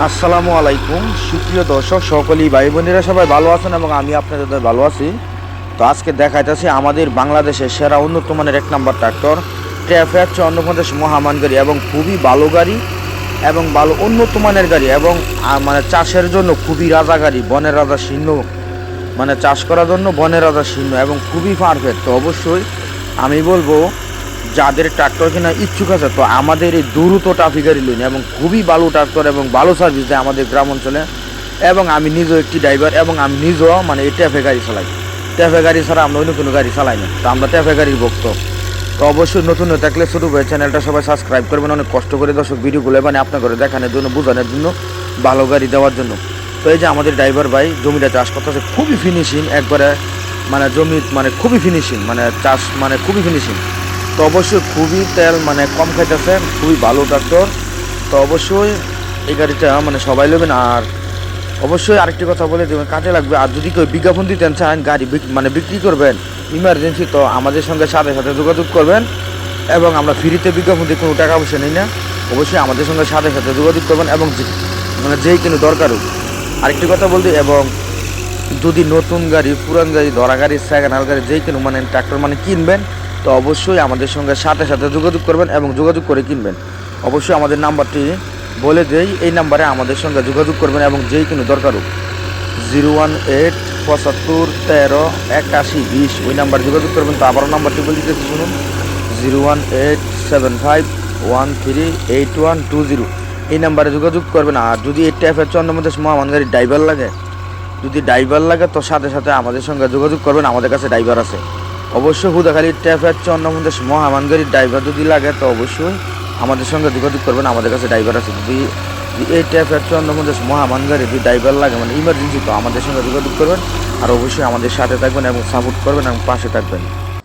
আসসালামু আলাইকুম সুপ্রিয় দর্শক, সকলেই ভাই বোনেরা সবাই ভালো আছেন এবং আমি আপনাদের ভালো আছি। তো আজকে দেখাইতেছি আমাদের বাংলাদেশের সেরা উন্নত মানের এক নম্বর ট্রাক্টর ট্রাফ্যাক 54 মহামান গাড়ি এবং খুবই ভালো গাড়ি এবং ভালো উন্নত মানের গাড়ি এবং মানে চাষের জন্য খুবই রাজা গাড়ি, বনের রাজা সিংহ, মানে চাষ করার জন্য বনের রাজা সিংহ এবং খুবই পারফেক্ট। তো অবশ্যই আমি বলবো যাদের ট্রাক্টর কেনার ইচ্ছুক আছে তো আমাদের এই দ্রুত ট্রাফিক গাড়ি লইন এবং খুবই ভালো ট্রাক্টর এবং ভালো সার্ভিস দেয় আমাদের গ্রাম অঞ্চলে। এবং আমি নিজেও একটি ড্রাইভার এবং আমি নিজেও মানে এই ট্যাফে গাড়ি চালাই। ট্যাফে গাড়ি ছাড়া আমরা অন্য কোনো গাড়ি চালাই না, তো আমরা ট্যাফে গাড়ির ভক্ত। তো অবশ্যই নতুন হয়ে থাকলে ছোটো ভাই চ্যানেলটা সবাই সাবস্ক্রাইব করবেন, অনেক কষ্ট করে দর্শক ভিডিওগুলো মানে আপনার করে দেখানোর জন্য, বোঝানোর জন্য, ভালো গাড়ি দেওয়ার জন্য। তো এই যে আমাদের ড্রাইভার ভাই জমিটা চাষ করতেছে খুবই ফিনিশিং একবারে, মানে জমি মানে খুবই ফিনিশিং, মানে চাষ মানে খুবই ফিনিশিং। তো অবশ্যই খুবই তেল মানে কম খাইতেছে, খুবই ভালো ট্রাক্টর। তো অবশ্যই এই গাড়িটা মানে সবাই নেবেন। আর অবশ্যই আরেকটি কথা বলে দেবেন, কাজে লাগবে। আর যদি কেউ বিজ্ঞাপন দিতে চান গাড়ি মানে বিক্রি করবেন ইমার্জেন্সি, তো আমাদের সঙ্গে সাথে সাথে যোগাযোগ করবেন এবং আমরা ফ্রিতে বিজ্ঞাপন দিয়ে কোনো টাকা পয়সা নিই না। অবশ্যই আমাদের সঙ্গে সাথে সাথে যোগাযোগ করবেন এবং মানে যেই কোনো দরকার হোক। আরেকটি কথা বলতে, এবং যদি নতুন গাড়ি, পুরান গাড়ি, ধরা গাড়ি, সেকেন্ড হ্যান্ড গাড়ি যেই কোনো মানে ট্রাক্টর মানে কিনবেন, তো অবশ্যই আমাদের সঙ্গে সাথে সাথে যোগাযোগ করবেন এবং যোগাযোগ করে কিনবেন। অবশ্যই আমাদের নাম্বারটি বলে দেই, এই নাম্বারে আমাদের সঙ্গে যোগাযোগ করবেন এবং যেই কোনো দরকার হোক 018 75 13 81 20 ওই নাম্বারে যোগাযোগ করবেন। তো আবারও নাম্বারটি বলে দিতেছি শুনুন, 018 75 13 8120 এই নাম্বারে যোগাযোগ করবেন। আর যদি এই ট্যাফের চন্দ্রমধ্যে মহামান গাড়ির ড্রাইভার লাগে, যদি ড্রাইভার লাগে তো সাথে সাথে আমাদের সঙ্গে যোগাযোগ করবেন, আমাদের কাছে ড্রাইভার আছে। অবশ্যই হুদাখালী ট্যাফের চন্দ্রমধ্যে মহামান গাড়ির ড্রাইভার যদি লাগে তো অবশ্যই আমাদের সঙ্গে যোগাযোগ করবেন, আমাদের কাছে ড্রাইভার আছে। যদি এই ট্যাফের চন্দ্রমধ্যে মহামান গাড়ি যদি ড্রাইভার লাগে মানে ইমার্জেন্সি, তো আমাদের সঙ্গে যোগাযোগ করবেন। আর অবশ্যই আমাদের সাথে থাকবেন এবং সাপোর্ট করবেন এবং পাশে থাকবেন।